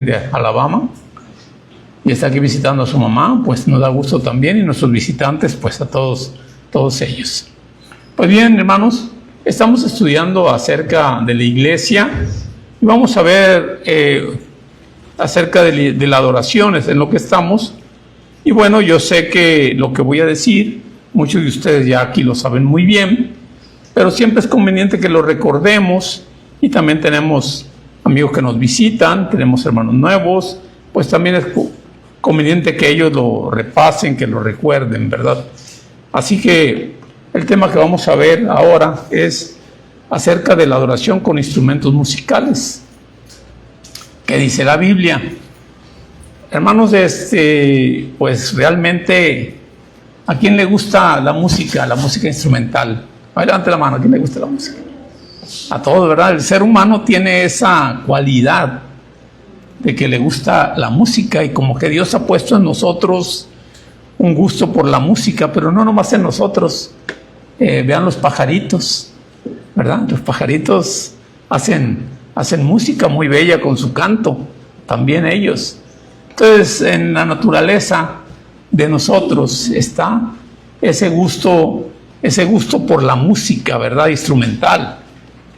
de Alabama y está aquí visitando a su mamá, pues nos da gusto también, y nuestros visitantes, pues a todos ellos. Pues bien, hermanos, estamos estudiando acerca de la iglesia y vamos a ver acerca de la adoración, es en lo que estamos. Y bueno, yo sé que lo que voy a decir, muchos de ustedes ya aquí lo saben muy bien, pero siempre es conveniente que lo recordemos, y también tenemos amigos que nos visitan, tenemos hermanos nuevos, pues también es conveniente que ellos lo repasen, que lo recuerden, ¿verdad? Así que el tema que vamos a ver ahora es acerca de la adoración con instrumentos musicales. ¿Qué dice la Biblia? Hermanos, pues realmente, ¿a quién le gusta la música instrumental? Levante la mano, ¿a quién le gusta la música? A todos, ¿verdad? El ser humano tiene esa cualidad de que le gusta la música, y como que Dios ha puesto en nosotros un gusto por la música, pero no nomás en nosotros. Vean los pajaritos, ¿verdad? Los pajaritos hacen música muy bella con su canto, también ellos. Entonces, en la naturaleza de nosotros está ese gusto por la música, ¿verdad? Instrumental.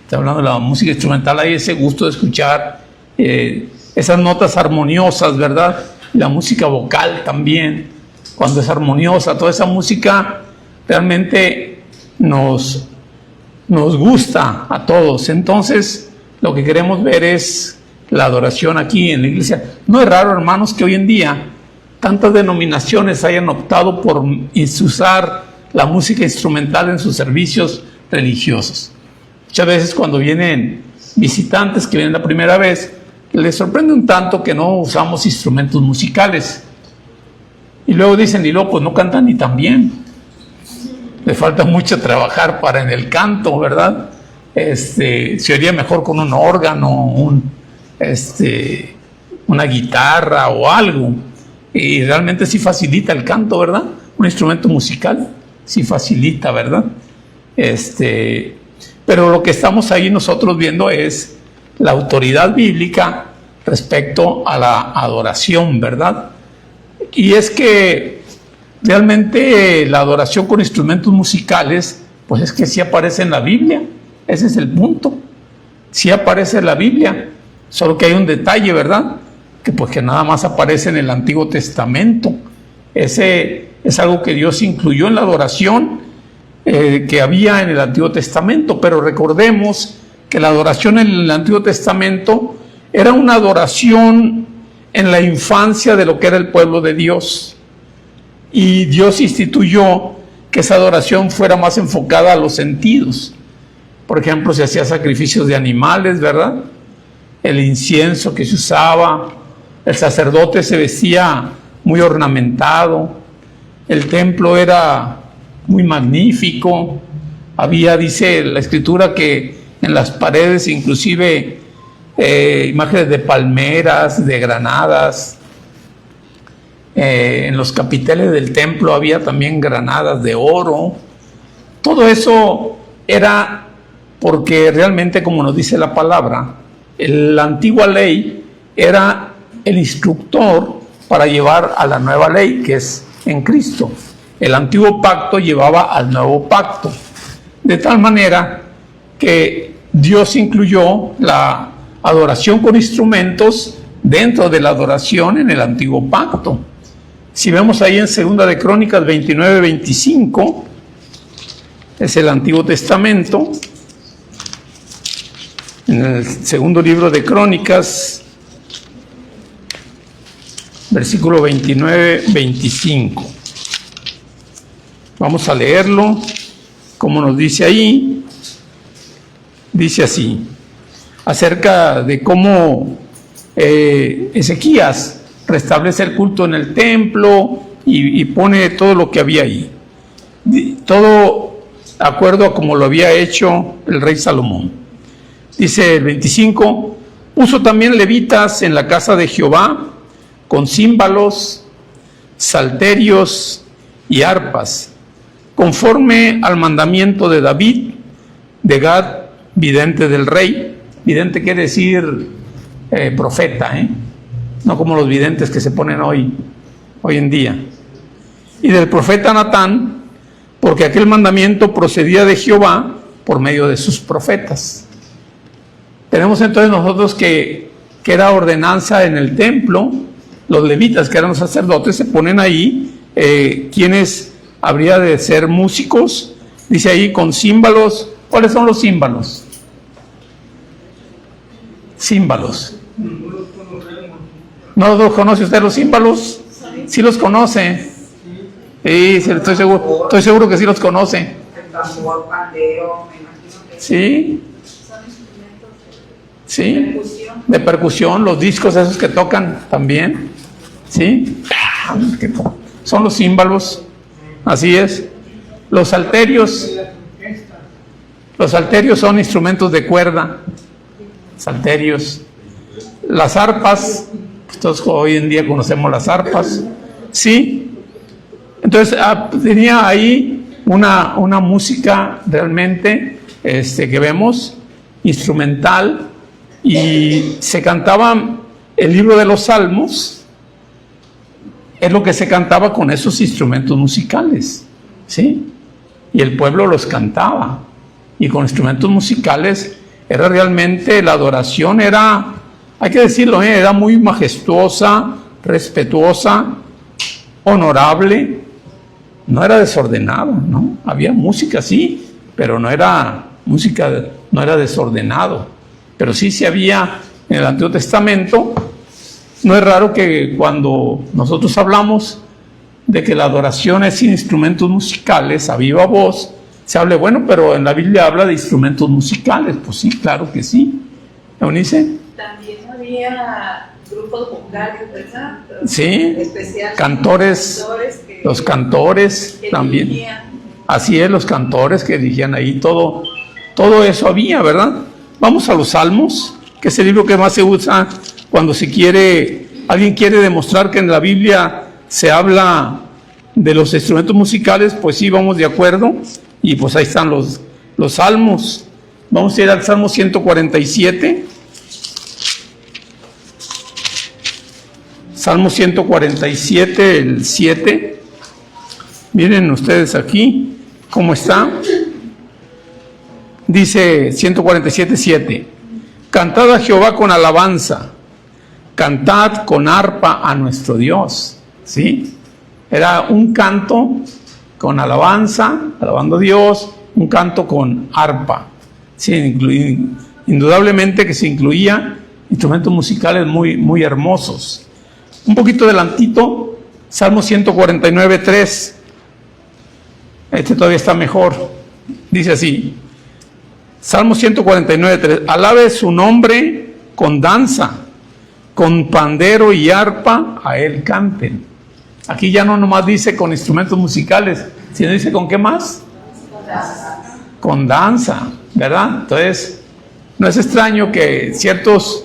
Está hablando de la música instrumental, hay ese gusto de escuchar esas notas armoniosas, ¿verdad? La música vocal también, cuando es armoniosa, toda esa música realmente nos gusta a todos. Entonces, lo que queremos ver es la adoración aquí en la iglesia. No es raro, hermanos, que hoy en día tantas denominaciones hayan optado por usar la música instrumental en sus servicios religiosos. Muchas veces cuando vienen visitantes que vienen la primera vez, les sorprende un tanto que no usamos instrumentos musicales. Y luego dicen, pues no cantan ni tan bien. Le falta mucho trabajar para en el canto, ¿verdad? Se oiría mejor con un órgano, una guitarra o algo. Y realmente sí facilita el canto, ¿verdad? Un instrumento musical sí facilita, ¿verdad? Pero lo que estamos ahí nosotros viendo es la autoridad bíblica respecto a la adoración, ¿verdad? Y es que realmente la adoración con instrumentos musicales, pues es que sí aparece en la Biblia. Ese es el punto. Sí aparece en la Biblia, solo que hay un detalle, ¿verdad? Que nada más aparece en el Antiguo Testamento. Ese es algo que Dios incluyó en la adoración que había en el Antiguo Testamento, pero recordemos que la adoración en el Antiguo Testamento era una adoración en la infancia de lo que era el pueblo de Dios, y Dios instituyó que esa adoración fuera más enfocada a los sentidos. Por ejemplo, se hacía sacrificios de animales, ¿verdad? El incienso que se usaba, el sacerdote se vestía muy ornamentado, el templo era muy magnífico, había, dice la escritura, que en las paredes inclusive imágenes de palmeras, de granadas. En los capiteles del templo había también granadas de oro. Todo eso era porque realmente, como nos dice la palabra, la antigua ley era el instructor para llevar a la nueva ley, que es en Cristo. El antiguo pacto llevaba al nuevo pacto, de tal manera que Dios incluyó la adoración con instrumentos dentro de la adoración en el antiguo pacto. Si vemos ahí en 2 de Crónicas 29-25, es el Antiguo Testamento, en el segundo libro de Crónicas, versículo 29-25. Vamos a leerlo, como nos dice ahí. Dice así, acerca de cómo Ezequías restablece el culto en el templo y pone todo lo que había ahí. Todo de acuerdo a como lo había hecho el rey Salomón. Dice el 25, puso también levitas en la casa de Jehová con címbalos, salterios y arpas, conforme al mandamiento de David, de Gad, vidente del rey. Vidente quiere decir profeta, no como los videntes que se ponen hoy en día. Y del profeta Natán, porque aquel mandamiento procedía de Jehová por medio de sus profetas. Tenemos entonces nosotros que era ordenanza en el templo, los levitas, que eran los sacerdotes, se ponen ahí, quienes habría de ser músicos, dice ahí, con címbalos. ¿Cuáles son los címbalos? Címbalos. ¿No los conoce usted los címbalos? Sí los conoce. Sí, estoy seguro que sí los conoce. El tambor, pandero, me imagino que sí. Son instrumentos sí, de percusión, los discos esos que tocan también, ¿sí? Son los címbalos, así es. Los salterios son instrumentos de cuerda, salterios. Las arpas, pues todos hoy en día conocemos las arpas, ¿sí? Entonces tenía ahí una música realmente que vemos, instrumental, y se cantaba el libro de los Salmos, es lo que se cantaba con esos instrumentos musicales, ¿sí? Y el pueblo los cantaba, y con instrumentos musicales era realmente, la adoración era, hay que decirlo, era muy majestuosa, respetuosa, honorable, no era desordenada, ¿no? Había música, sí, pero no era música, no era desordenado. Pero sí se había en el Antiguo Testamento. No es raro que cuando nosotros hablamos de que la adoración es sin instrumentos musicales, a viva voz, se hable, bueno, pero en la Biblia habla de instrumentos musicales. Pues sí, claro que sí. ¿Eunice? También había grupos vocales, ¿verdad? Sí, cantores, los cantores también. Dirigían. Así es, los cantores que dirigían ahí, todo eso había, ¿verdad? Vamos a los Salmos, que es el libro que más se usa cuando alguien quiere demostrar que en la Biblia se habla de los instrumentos musicales. Pues sí, vamos de acuerdo, y pues ahí están los Salmos. Vamos a ir al Salmo 147. Salmo 147, el 7. Miren ustedes aquí cómo está. Dice 147, 7. Cantad a Jehová con alabanza, cantad con arpa a nuestro Dios. ¿Sí? Era un canto con alabanza, alabando a Dios, un canto con arpa. Sí, indudablemente que se incluía instrumentos musicales muy, muy hermosos. Un poquito adelantito, Salmo 149, 3. Este todavía está mejor. Dice así, Salmo 149, 3. Alabe su nombre con danza, con pandero y arpa a él canten. Aquí ya no nomás dice con instrumentos musicales, sino dice con qué más. Con danza, ¿verdad? Entonces, no es extraño que ciertas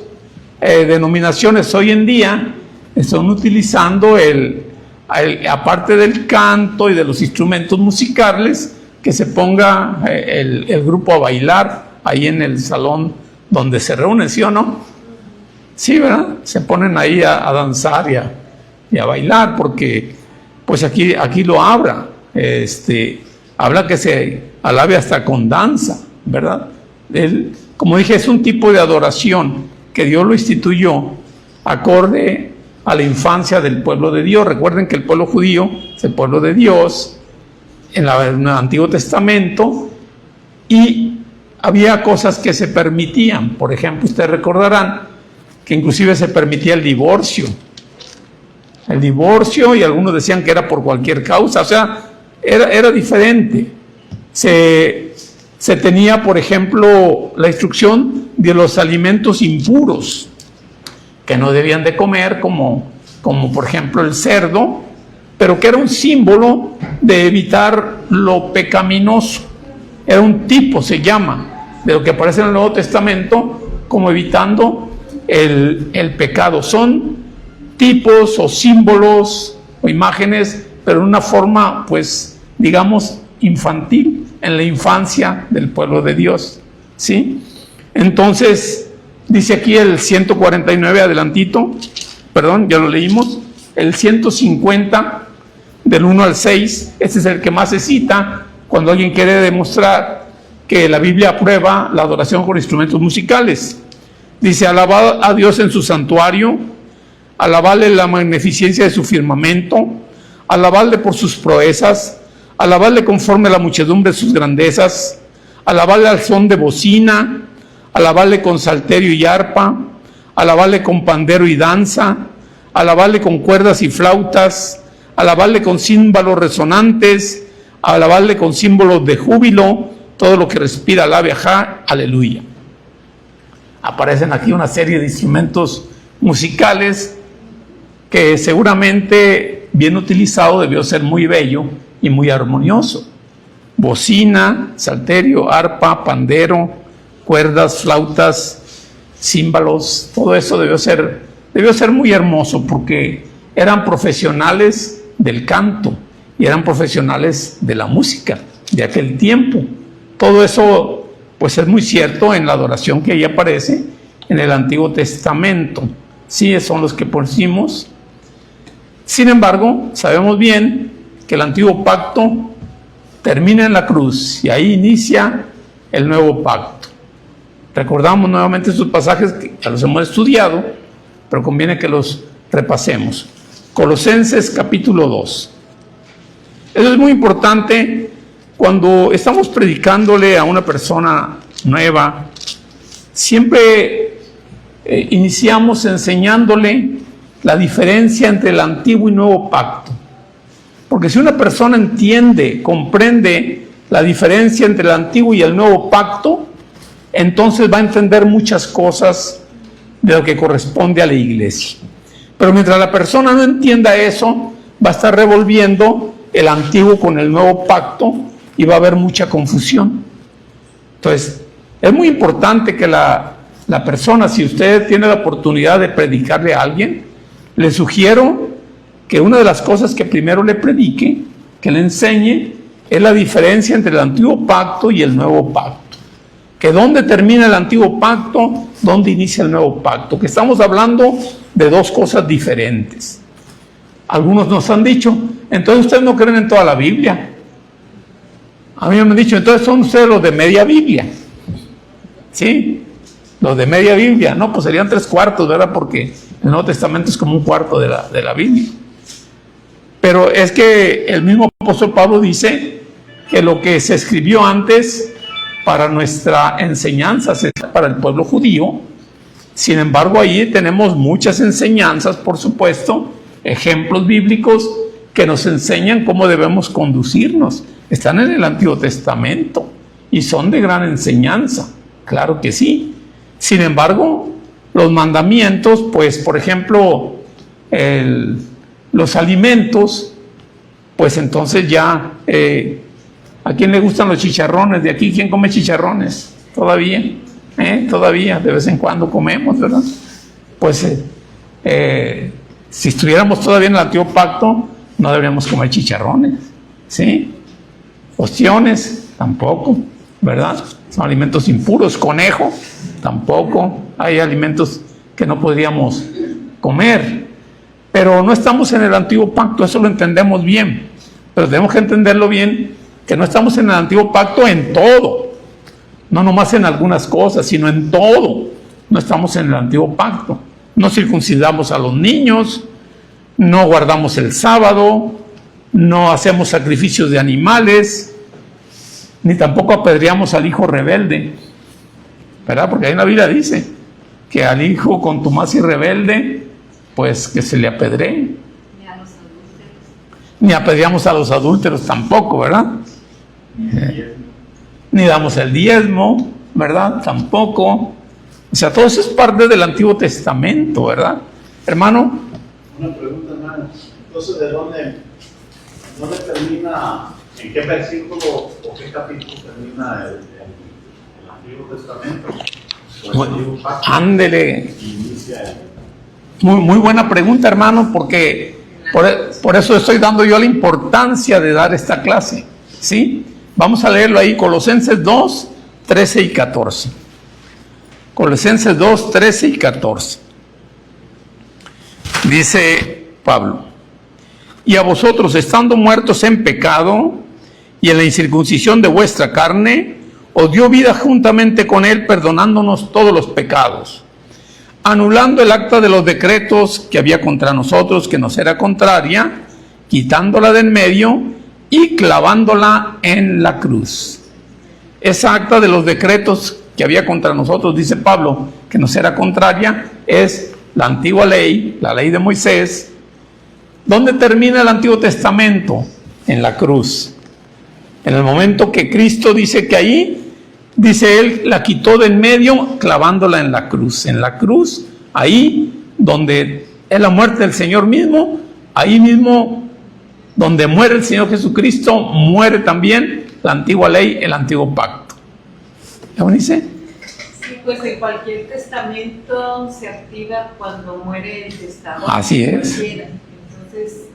denominaciones hoy en día están utilizando aparte del canto y de los instrumentos musicales, que se ponga el grupo a bailar ahí en el salón donde se reúnen, ¿sí o no? Sí, ¿verdad? Se ponen ahí a danzar y a bailar, porque pues aquí lo habla, habla que se alabe hasta con danza, ¿verdad? Como dije, es un tipo de adoración que Dios lo instituyó acorde a la infancia del pueblo de Dios. Recuerden que el pueblo judío es el pueblo de Dios en el Antiguo Testamento, y había cosas que se permitían. Por ejemplo, ustedes recordarán que inclusive se permitía el divorcio, y algunos decían que era por cualquier causa. O sea, era diferente. Se tenía, por ejemplo, la instrucción de los alimentos impuros que no debían de comer, como por ejemplo el cerdo, pero que era un símbolo de evitar lo pecaminoso. Era un tipo, se llama, de lo que aparece en el Nuevo Testamento, como evitando el pecado. Son tipos o símbolos o imágenes, pero en una forma, pues, digamos, infantil, en la infancia del pueblo de Dios, ¿sí? Entonces, dice aquí el 149, adelantito, perdón, ya lo leímos, el 150 del 1 al 6, este es el que más se cita cuando alguien quiere demostrar que la Biblia aprueba la adoración con instrumentos musicales. Dice: alabad a Dios en su santuario, alabadle la magnificencia de su firmamento, alabadle por sus proezas, alabadle conforme a la muchedumbre de sus grandezas, alabadle al son de bocina, alabadle con salterio y arpa, alabadle con pandero y danza, alabadle con cuerdas y flautas, alabadle con címbalos resonantes, alabadle con símbolos de júbilo, todo lo que respira alabe ajá, aleluya. Aparecen aquí una serie de instrumentos musicales que seguramente bien utilizado debió ser muy bello y muy armonioso. Bocina, salterio, arpa, pandero, cuerdas, flautas, címbalos, todo eso debió ser muy hermoso, porque eran profesionales del canto y eran profesionales de la música de aquel tiempo. Todo eso pues es muy cierto en la adoración que ahí aparece en el Antiguo Testamento. Sí, son los que pusimos. Sin embargo, sabemos bien que el Antiguo Pacto termina en la cruz y ahí inicia el Nuevo Pacto. Recordamos nuevamente estos pasajes que ya los hemos estudiado, pero conviene que los repasemos. Colosenses capítulo 2. Eso es muy importante cuando estamos predicándole a una persona nueva. Siempre iniciamos enseñándole la diferencia entre el Antiguo y Nuevo Pacto. Porque si una persona entiende, comprende la diferencia entre el Antiguo y el Nuevo Pacto, entonces va a entender muchas cosas de lo que corresponde a la iglesia. Pero mientras la persona no entienda eso, va a estar revolviendo el Antiguo con el Nuevo Pacto y va a haber mucha confusión. Entonces, es muy importante que la persona, si usted tiene la oportunidad de predicarle a alguien, le sugiero que una de las cosas que primero le predique, que le enseñe, es la diferencia entre el Antiguo Pacto y el Nuevo Pacto. Que dónde termina el Antiguo Pacto, dónde inicia el Nuevo Pacto. Que estamos hablando de dos cosas diferentes. Algunos nos han dicho: entonces ustedes no creen en toda la Biblia. A mí me han dicho: entonces son ustedes los de media Biblia. ¿Sí? Los de media Biblia. No, pues serían 3/4, ¿verdad? Porque el Nuevo Testamento es como 1/4 de la Biblia. Pero es que el mismo apóstol Pablo dice que lo que se escribió antes para nuestra enseñanza, para el pueblo judío. Sin embargo, ahí tenemos muchas enseñanzas, por supuesto, ejemplos bíblicos que nos enseñan cómo debemos conducirnos. Están en el Antiguo Testamento y son de gran enseñanza, claro que sí. Sin embargo, los mandamientos, pues por ejemplo, los alimentos, pues entonces ya, ¿a quién le gustan los chicharrones? ¿De aquí quién come chicharrones? Todavía, todavía, de vez en cuando comemos, ¿verdad? Pues si estuviéramos todavía en el Antiguo Pacto, no deberíamos comer chicharrones, ¿sí? Ostiones, tampoco, ¿verdad? Son alimentos impuros. Conejo, tampoco. Hay alimentos que no podríamos comer. Pero no estamos en el Antiguo Pacto, eso lo entendemos bien. Pero tenemos que entenderlo bien, que no estamos en el Antiguo Pacto en todo. No nomás en algunas cosas, sino en todo. No estamos en el Antiguo Pacto. No circuncidamos a los niños, no guardamos el sábado, no hacemos sacrificios de animales, ni tampoco apedreamos al hijo rebelde, ¿verdad? Porque ahí en la Biblia dice que al hijo contumaz y rebelde, pues que se le apedree. Ni apedreamos a los adúlteros tampoco, ¿verdad? Ni damos el diezmo, ¿verdad? Tampoco. O sea, todo eso es parte del Antiguo Testamento, ¿verdad? Hermano. Una pregunta, hermano. Entonces, ¿de dónde termina, en qué versículo o qué capítulo termina el Antiguo Testamento? Bueno, ándele. Muy buena pregunta, hermano, porque por eso estoy dando yo la importancia de dar esta clase, ¿sí? Vamos a leerlo ahí, Colosenses 2, 13 y 14. Colosenses 2, 13 y 14. Dice Pablo: y a vosotros, estando muertos en pecado y en la incircuncisión de vuestra carne, os dio vida juntamente con él, perdonándonos todos los pecados, anulando el acta de los decretos que había contra nosotros, que nos era contraria, quitándola de en medio y clavándola en la cruz. Esa acta de los decretos que había contra nosotros, dice Pablo, que nos era contraria, es la antigua ley, la ley de Moisés. ¿Dónde termina el Antiguo Testamento? En la cruz. En el momento que Cristo dice que ahí, dice él, la quitó de en medio, clavándola en la cruz. En la cruz, ahí donde es la muerte del Señor mismo, ahí mismo donde muere el Señor Jesucristo, muere también la antigua ley, el antiguo pacto. ¿Cómo dice? Sí, pues en cualquier testamento se activa cuando muere el testador. Así es. Cualquiera. Entonces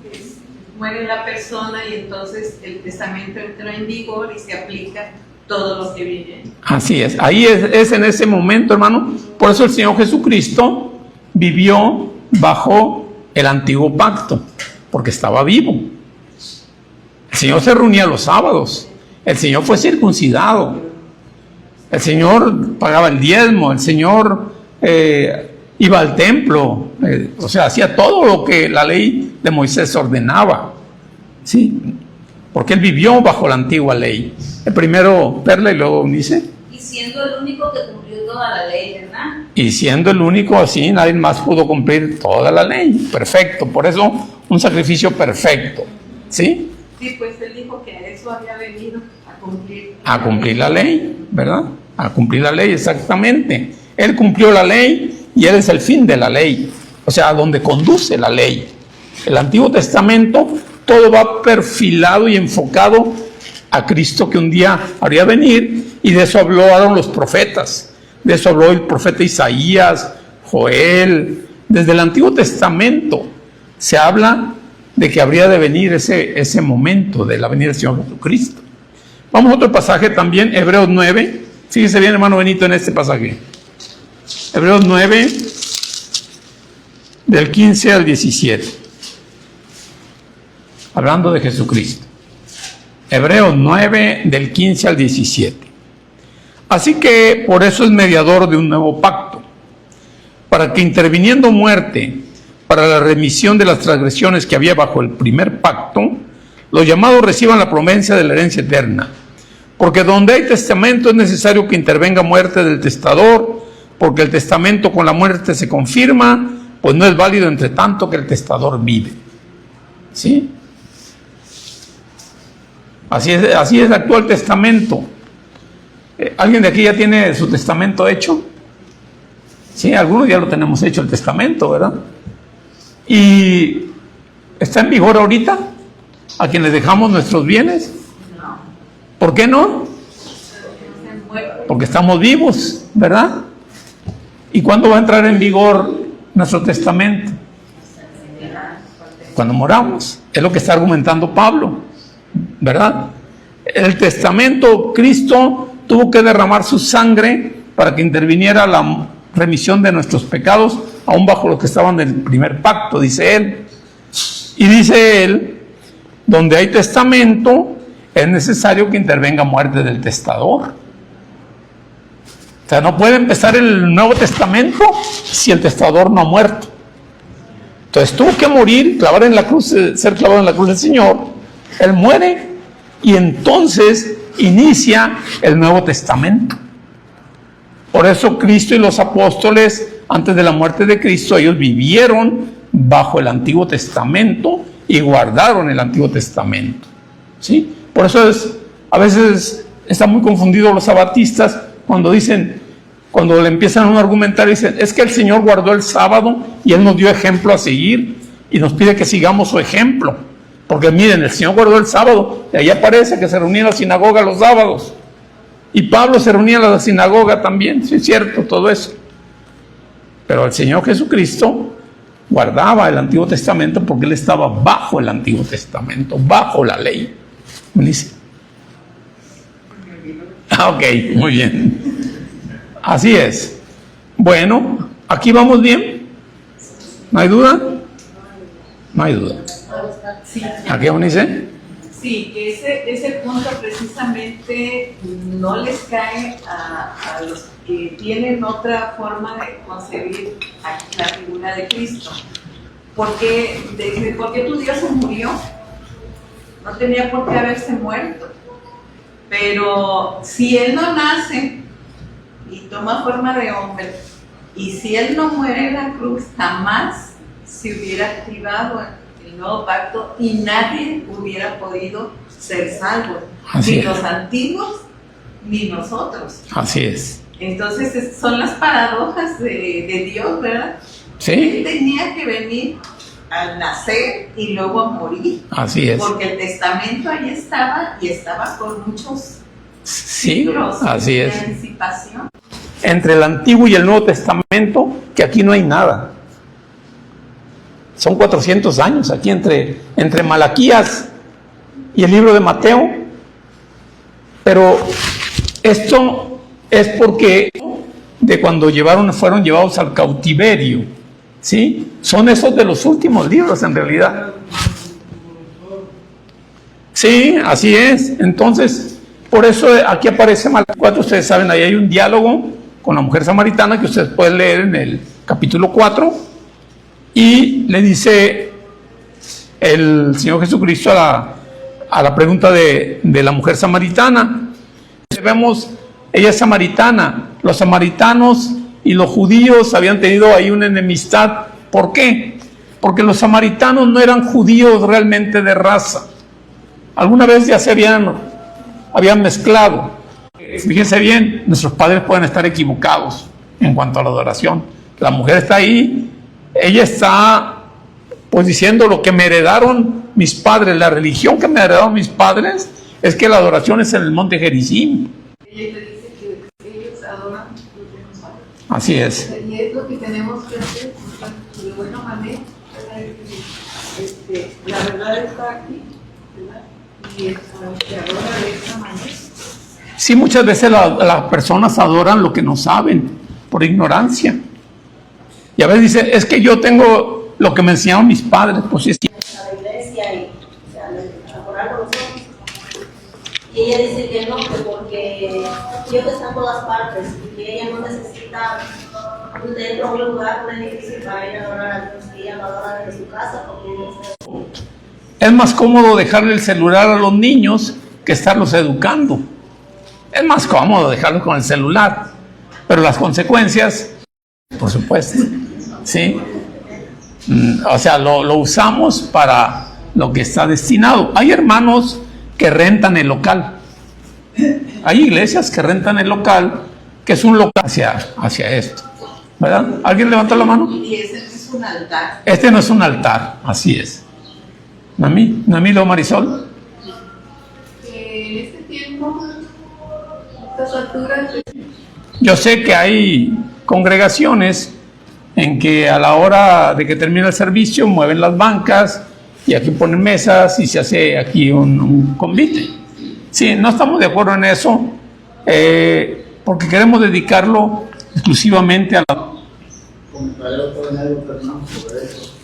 muere la persona y entonces el testamento entra en vigor y se aplica todo lo que viene. Así es. Ahí es en ese momento, hermano. Por eso el Señor Jesucristo vivió bajo el antiguo pacto, porque estaba vivo. El Señor se reunía los sábados. El Señor fue circuncidado. El Señor pagaba el diezmo. El Señor iba al templo. O sea, hacía todo lo que la ley de Moisés ordenaba. ¿Sí? Porque él vivió bajo la antigua ley. El primero Perla y luego Unice. Y siendo el único que cumplió toda la ley, ¿verdad? Y siendo el único, así nadie más pudo cumplir toda la ley. Perfecto. Por eso un sacrificio perfecto. ¿Sí? Sí, pues él dijo que a eso había venido, a cumplir la ley, ¿verdad? A cumplir la ley, exactamente. Él cumplió la ley y él es el fin de la ley. O sea, a donde conduce la ley. El Antiguo Testamento, todo va perfilado y enfocado a Cristo, que un día habría de venir, y de eso hablaron los profetas. De eso habló el profeta Isaías, Joel. Desde el Antiguo Testamento se habla de que habría de venir ese momento de la venida del Señor Jesucristo. Vamos a otro pasaje también, Hebreos 9. Fíjese bien, hermano Benito, en este pasaje. Hebreos 9, del 15 al 17. Hablando de Jesucristo. Hebreos 9, del 15 al 17. Así que por eso es mediador de un nuevo pacto, para que interviniendo muerte para la remisión de las transgresiones que había bajo el primer pacto, los llamados reciban la promesa de la herencia eterna. Porque donde hay testamento es necesario que intervenga muerte del testador, porque el testamento con la muerte se confirma, pues no es válido entre tanto que el testador vive. ¿Sí? Así es el actual testamento. ¿Alguien de aquí ya tiene su testamento hecho? Sí, algunos ya lo tenemos hecho el testamento, ¿verdad? ¿Y está en vigor ahorita? ¿A quienes dejamos nuestros bienes? No. ¿Por qué no? Porque estamos vivos, ¿verdad? ¿Y cuándo va a entrar en vigor nuestro testamento? Cuando moramos. Es lo que está argumentando Pablo, ¿verdad? El testamento, Cristo tuvo que derramar su sangre para que interviniera la remisión de nuestros pecados, aún bajo los que estaban del primer pacto, dice él. Y dice él, donde hay testamento, es necesario que intervenga muerte del testador. O sea, no puede empezar el Nuevo Testamento si el testador no ha muerto. Entonces tuvo que morir, clavar en la cruz, ser clavado en la cruz del Señor. Él muere y entonces inicia el Nuevo Testamento. Por eso Cristo y los apóstoles, antes de la muerte de Cristo, ellos vivieron bajo el Antiguo Testamento y guardaron el Antiguo Testamento. ¿Sí? Por eso a veces están muy confundidos los sabatistas cuando le empiezan a argumentar, dicen, es que el Señor guardó el sábado y Él nos dio ejemplo a seguir y nos pide que sigamos su ejemplo. Porque miren, el Señor guardó el sábado, y ahí aparece que se reunía en la sinagoga los sábados. Y Pablo se reunía en la sinagoga también, sí es cierto, todo eso. Pero el Señor Jesucristo guardaba el Antiguo Testamento porque Él estaba bajo el Antiguo Testamento, bajo la ley. ¿Me dice? Ok, muy bien. Así es. Bueno, ¿aquí vamos bien? ¿No hay duda? No hay duda. Sí, ¿A qué dice? sí, que ese punto precisamente no les cae a los que tienen otra forma de concebir la figura de Cristo. ¿Por qué tu Dios se murió? No tenía por qué haberse muerto. Pero si Él no nace y toma forma de hombre, y si Él no muere en la cruz, jamás se hubiera activado el nuevo pacto y nadie hubiera podido ser salvo. Así Ni es. los antiguos, ni nosotros. Así es. Entonces son las paradojas de Dios, ¿verdad? Él Sí, tenía que venir al nacer y luego a morir. así es. Porque el testamento ahí estaba y estaba con muchos Sí, siglos así de es. anticipación. Entre el Antiguo y el Nuevo Testamento, que aquí no hay nada. Son 400 años aquí entre Malaquías y el libro de Mateo. Pero esto es porque de cuando fueron llevados al cautiverio, ¿sí? Son esos de los últimos libros en realidad. Sí, así es. Entonces, por eso aquí aparece Malaquías 4, ustedes saben, ahí hay un diálogo con la mujer samaritana que ustedes pueden leer en el capítulo 4, y le dice el Señor Jesucristo a la pregunta de la mujer samaritana. Vemos, ella es samaritana. Los samaritanos y los judíos habían tenido ahí una enemistad. ¿Por qué? Porque los samaritanos no eran judíos realmente de raza. Alguna vez ya se habían mezclado. Fíjense bien, nuestros padres pueden estar equivocados en cuanto a la adoración. La mujer está ahí, ella está pues diciendo lo que me heredaron mis padres, la religión que me heredaron mis padres es que la adoración es en el monte Gerizim. Ella le dice que ellos adoran lo que nosotros. Así es. Y es lo que tenemos que hacer de buena manera. La verdad está aquí, ¿verdad? Y se adora de esta manera. Sí, muchas veces las personas adoran lo que no saben, por ignorancia. Y a veces dicen, es que yo tengo lo que me enseñaron mis padres, pues es que... A la iglesia y a orar con nosotros. Y ella dice que no, que porque Dios está en todas partes y que ella no necesita dentro de un lugar, una iglesia para ir a adorar a Dios, que ella lo adora desde su casa porque Dios está. Es más cómodo dejarle el celular a los niños que estarlos educando. Es más cómodo dejarlos con el celular, pero las consecuencias, por supuesto, ¿sí? O sea, lo usamos para lo que está destinado. Hay hermanos que rentan el local. Hay iglesias que rentan el local, que es un local hacia esto, ¿verdad? ¿Alguien levanta la mano? Y ese es un altar. Este no es un altar, así es. ¿Namilo Marisol? En este tiempo, estas alturas, Yo sé que hay congregaciones en que a la hora de que termina el servicio mueven las bancas y aquí ponen mesas y se hace aquí un convite. Sí, no estamos de acuerdo en eso porque queremos dedicarlo exclusivamente a la... Comentaré otro en algo, Fernando, sobre eso.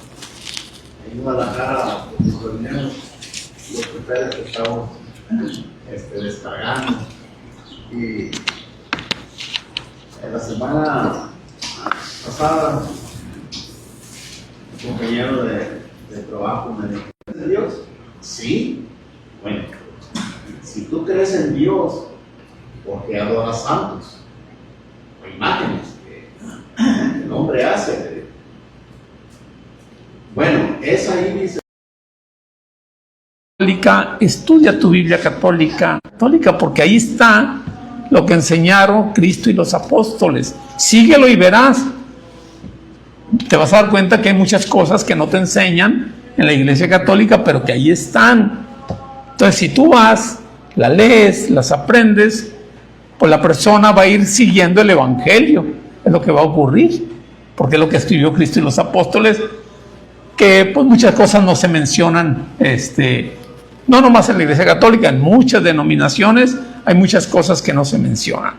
En Guadalajara nos reunimos los criterios que estamos descargando. Y en la semana pasada, un compañero de trabajo me dijo, ¿crees en Dios? Sí. Bueno, si tú crees en Dios, ¿por qué adoras santos o imágenes que el hombre hace? Bueno, es ahí dice. Estudia tu Biblia católica, porque ahí está lo que enseñaron Cristo y los apóstoles. Síguelo y verás. Te vas a dar cuenta que hay muchas cosas que no te enseñan en la Iglesia Católica, pero que ahí están. Entonces, si tú vas, la lees, las aprendes, pues la persona va a ir siguiendo el Evangelio. Es lo que va a ocurrir, porque es lo que escribió Cristo y los apóstoles, que pues muchas cosas no se mencionan, no nomás en la Iglesia Católica, en muchas denominaciones hay muchas cosas que no se mencionan.